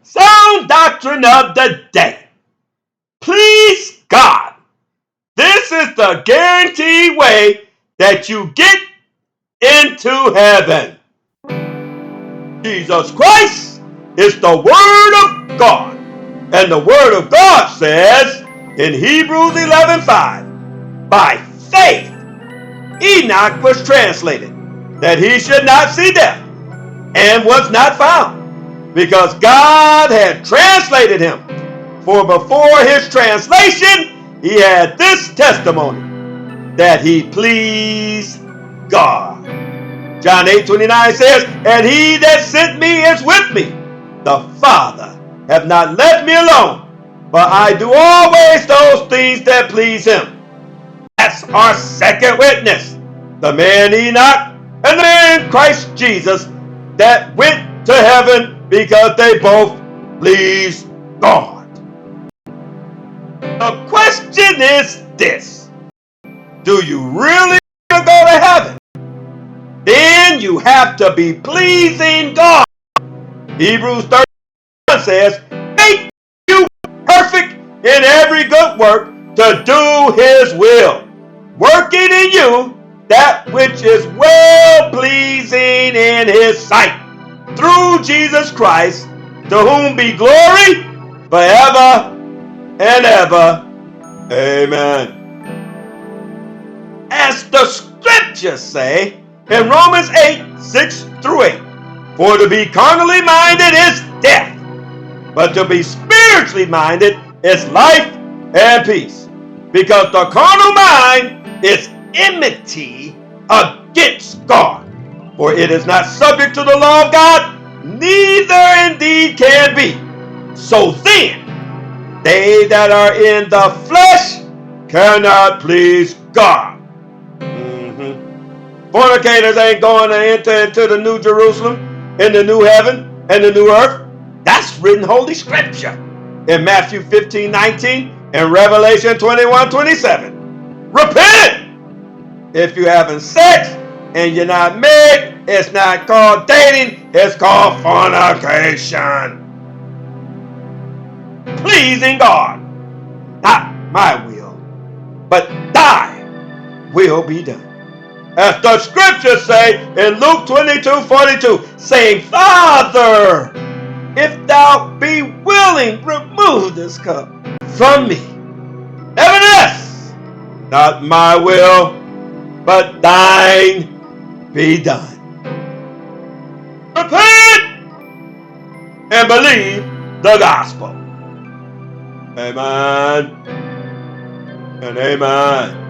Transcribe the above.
Sound doctrine of the day. Please God. This is the guaranteed way that you get into heaven. Jesus Christ is the Word of God. And the Word of God says in Hebrews 11:5, by faith Enoch was translated, that he should not see death, and was not found, because God had translated him. For before his translation, he had this testimony, that he pleased God. John 8:29 says, and he that sent me is with me. The Father have not left me alone, but I do always those things that please him. That's our second witness, the man Enoch and the man Christ Jesus that went to heaven because they both pleased God. The question is this: do you really want to go to heaven? Then you have to be pleasing God. Hebrews 13 says, make you perfect in every good work to do his will, working in you that which is well pleasing in his sight, through Jesus Christ, to whom be glory forever and ever. Amen. As the scriptures say in Romans 8:6-8, for to be carnally minded is death, but to be spiritually minded is life and peace. Because the carnal mind is enmity against God, for it is not subject to the law of God, neither indeed can be. So then, they that are in the flesh cannot please God. Fornicators ain't going to enter into the new Jerusalem, in the new heaven, and the new earth. That's written Holy Scripture in Matthew 15:19 and Revelation 21:27. Repent! If you're having sex and you're not married, it's not called dating, it's called fornication. Pleasing God. Not my will, but thy will be done. As the scriptures say in Luke 22:42, saying, Father, if thou be willing, remove this cup from me. Nevertheless, not my will, but thine be done. Repent and believe the gospel. Amen and amen.